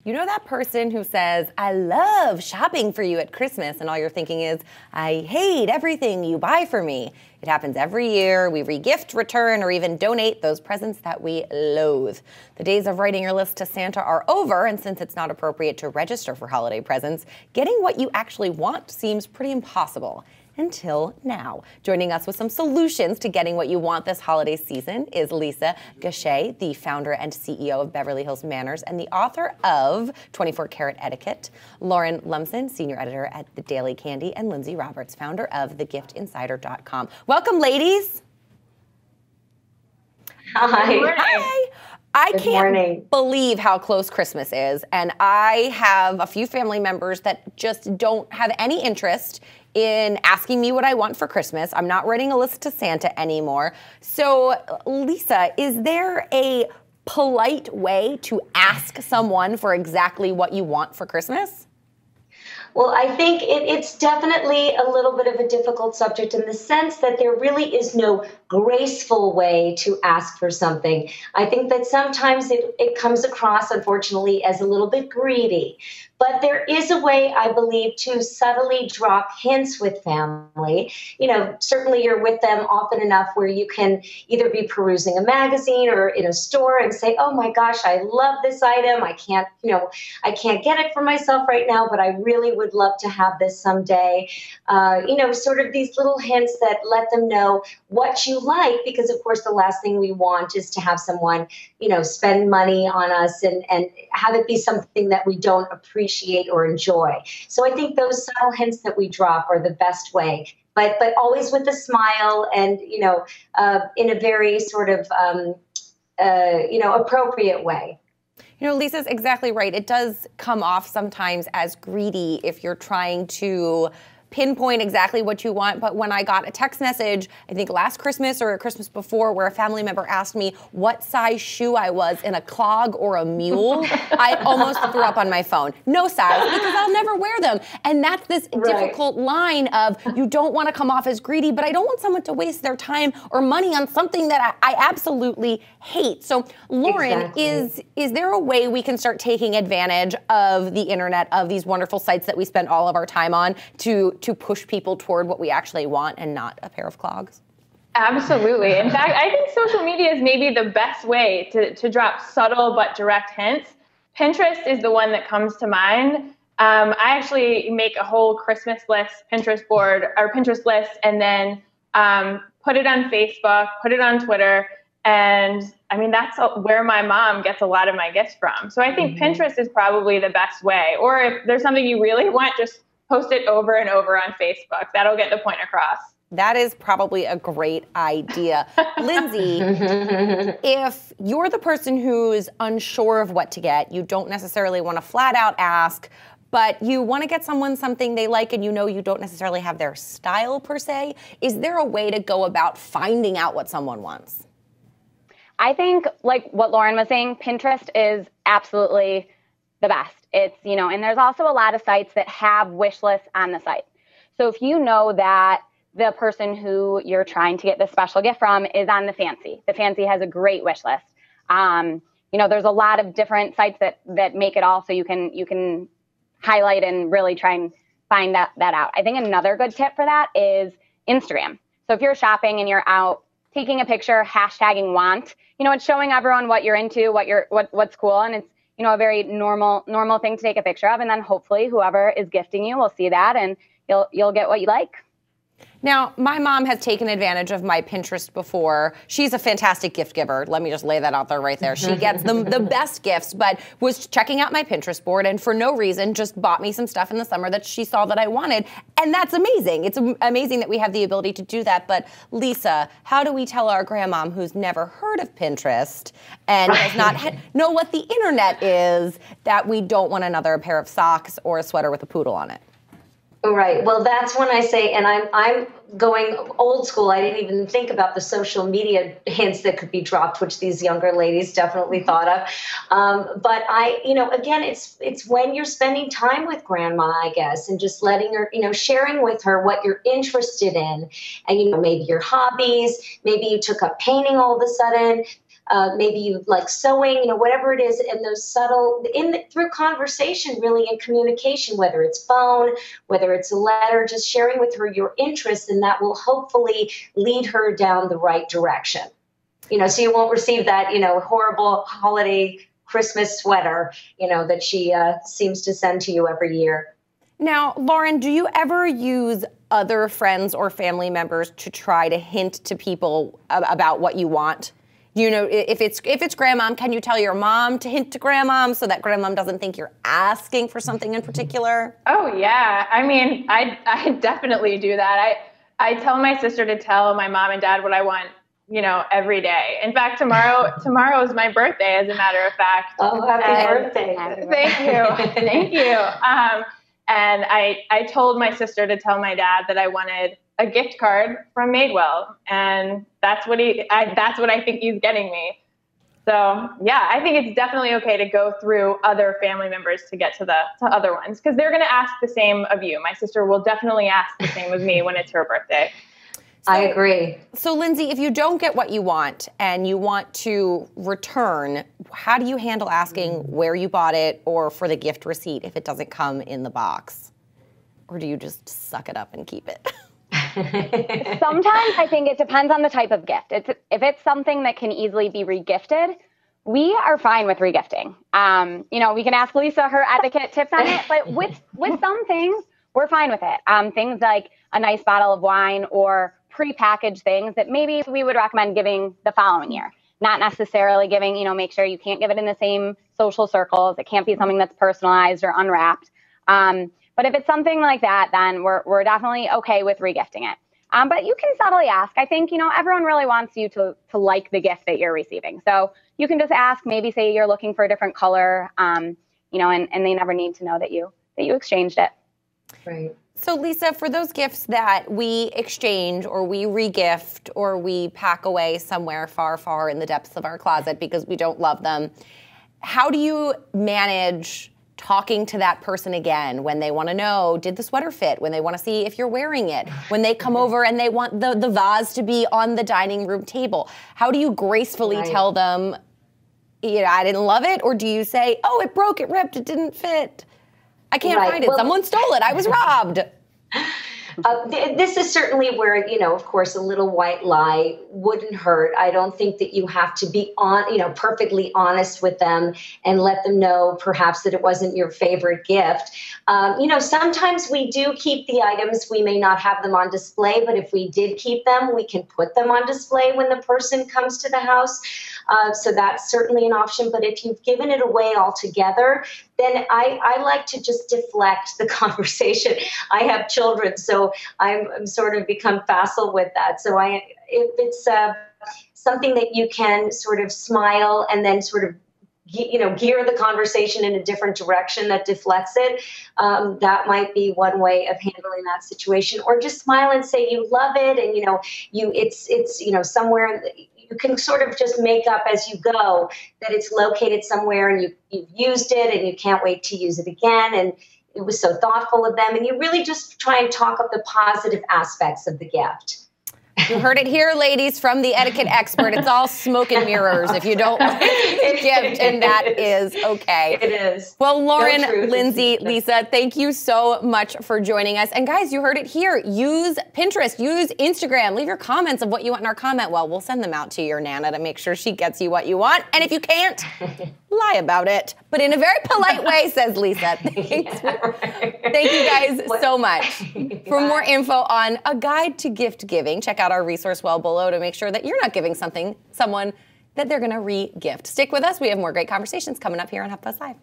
You know that person who says, I love shopping for you at Christmas, and all you're thinking is, I hate everything you buy for me. It happens every year. We re-gift, return, or even donate those presents that we loathe. The days of writing your list to Santa are over, and since it's not appropriate to register for holiday presents, getting what you actually want seems pretty impossible. Until now. Joining us with some solutions to getting what you want this holiday season is Lisa Schey, the founder and CEO of Beverly Hills Manners and the author of 24 Karat Etiquette, Lauren Lumsden, senior editor at The Daily Candy, and Lindsay Roberts, founder of thegiftinsider.com. Welcome, ladies. Hi. Hi. I can't believe how close Christmas is, and I have a few family members that just don't have any interest in asking me what I want for Christmas. I'm not writing a list to Santa anymore. So, Lisa, is there a polite way to ask someone for exactly what you want for Christmas? Well, I think it's definitely a little bit of a difficult subject in the sense that there really is no graceful way to ask for something. I think that sometimes it comes across, unfortunately, as a little bit greedy. But there is a way, I believe, to subtly drop hints with family. You know, certainly you're with them often enough where you can either be perusing a magazine or in a store and say, oh my gosh, I love this item. I can't get it for myself right now, but I really would love to have this someday. Sort of these little hints that let them know what you like, because of course the last thing we want is to have someone, spend money on us and have it be something that we don't appreciate or enjoy. So I think those subtle hints that we drop are the best way, but always with a smile and, in a very sort of, appropriate way. Lisa's exactly right. It does come off sometimes as greedy if you're trying to pinpoint exactly what you want. But when I got a text message, I think last Christmas or a Christmas before, where a family member asked me what size shoe I was in a clog or a mule, I almost threw up on my phone. No size, because I'll never wear them. And that's this difficult line of, you don't want to come off as greedy, but I don't want someone to waste their time or money on something that I absolutely hate. So Lauren, is there a way we can start taking advantage of the internet, of these wonderful sites that we spend all of our time on to push people toward what we actually want and not a pair of clogs? Absolutely. In fact, I think social media is maybe the best way to drop subtle but direct hints. Pinterest is the one that comes to mind. I actually make a whole Christmas list, Pinterest board, or Pinterest list, and then put it on Facebook, put it on Twitter. And I mean, that's where my mom gets a lot of my gifts from. So I think Pinterest is probably the best way. Or if there's something you really want, just post it over and over on Facebook. That'll get the point across. That is probably a great idea. Lindsay, if you're the person who's unsure of what to get, you don't necessarily want to flat out ask, but you want to get someone something they like and you don't necessarily have their style per se, is there a way to go about finding out what someone wants? I think, like what Lauren was saying, Pinterest is absolutely the best. It's, and there's also a lot of sites that have wish lists on the site. So if you know that the person who you're trying to get this special gift from is on the Fancy has a great wish list. There's a lot of different sites that make it all so you can highlight and really try and find that out. I think another good tip for that is Instagram. So if you're shopping and you're out taking a picture, hashtagging want, it's showing everyone what you're into, what's cool, and it's a very normal thing to take a picture of, and then hopefully whoever is gifting you will see that and you'll get what you like. Now, my mom has taken advantage of my Pinterest before. She's a fantastic gift giver. Let me just lay that out there right there. She gets the best gifts, but was checking out my Pinterest board and for no reason just bought me some stuff in the summer that she saw that I wanted. And that's amazing. It's amazing that we have the ability to do that. But Lisa, how do we tell our grandmom who's never heard of Pinterest and does not know what the internet is that we don't want another pair of socks or a sweater with a poodle on it? Right. Well, that's when I say, and I'm going old school. I didn't even think about the social media hints that could be dropped, which these younger ladies definitely thought of. But again, it's when you're spending time with grandma, I guess, and just letting her, sharing with her what you're interested in, and maybe your hobbies. Maybe you took up painting all of a sudden. maybe you like sewing, whatever it is, and those subtle, through conversation, really, in communication, whether it's phone, whether it's a letter, just sharing with her your interests, and that will hopefully lead her down the right direction. So you won't receive that, horrible holiday Christmas sweater, that she seems to send to you every year. Now, Lauren, do you ever use other friends or family members to try to hint to people about what you want? If it's grandmom, can you tell your mom to hint to grandmom so that grandmom doesn't think you're asking for something in particular? Oh, yeah. I mean, I definitely do that. I tell my sister to tell my mom and dad what I want, every day. In fact, tomorrow is my birthday, as a matter of fact. Oh, happy birthday. Thank you. Thank you. And I told my sister to tell my dad that I wanted a gift card from Madewell, and that's what I think he's getting me. So yeah, I think it's definitely okay to go through other family members to get to other ones, because they're going to ask the same of you. My sister will definitely ask the same of me when it's her birthday. I agree. So Lindsay, if you don't get what you want and you want to return, how do you handle asking where you bought it or for the gift receipt if it doesn't come in the box? Or do you just suck it up and keep it? Sometimes I think it depends on the type of gift. If it's something that can easily be regifted, we are fine with regifting. We can ask Lisa her etiquette tips on it, but with some things, we're fine with it. Things like a nice bottle of wine or prepackaged things that maybe we would recommend giving the following year. Not necessarily giving, make sure you can't give it in the same social circles. It can't be something that's personalized or unwrapped. But if it's something like that, then we're definitely okay with regifting it. But you can subtly ask. I think, everyone really wants you to like the gift that you're receiving. So you can just ask, maybe say you're looking for a different color, and they never need to know that you exchanged it. Right. So Lisa, for those gifts that we exchange or we regift or we pack away somewhere far, far in the depths of our closet because we don't love them, how do you manage talking to that person again when they want to know, did the sweater fit? When they want to see if you're wearing it? When they come over and they want the vase to be on the dining room table? How do you gracefully tell them, I didn't love it? Or do you say, oh, it broke, it ripped, it didn't fit? I can't find it. Someone stole it. I was robbed. This is certainly where, of course, a little white lie wouldn't hurt. I don't think that you have to be perfectly honest with them and let them know perhaps that it wasn't your favorite gift. Sometimes we do keep the items. We may not have them on display, but if we did keep them, we can put them on display when the person comes to the house. So that's certainly an option. But if you've given it away altogether, then I like to just deflect the conversation. I have children, so I'm sort of become facile with that. So if it's something that you can sort of smile and then sort of gear the conversation in a different direction that deflects it, that might be one way of handling that situation. Or just smile and say you love it, and it's somewhere. You can sort of just make up as you go that it's located somewhere and you've used it and you can't wait to use it again. And it was so thoughtful of them. And you really just try and talk up the positive aspects of the gift. You heard it here, ladies, from the etiquette expert. It's all smoke and mirrors if you don't like the gift, and that is okay. It is. Well, Lauren, Lindsay, Lisa, thank you so much for joining us. And guys, you heard it here. Use Pinterest, use Instagram. Leave your comments of what you want in our comment well. We'll send them out to your Nana to make sure she gets you what you want. And if you can't, lie about it. But in a very polite way, says Lisa. Thanks. Thank you guys so much. For more info on a guide to gift giving, check out our resource well below to make sure that you're not giving someone that they're going to re-gift. Stick with us. We have more great conversations coming up here on HuffPost Live.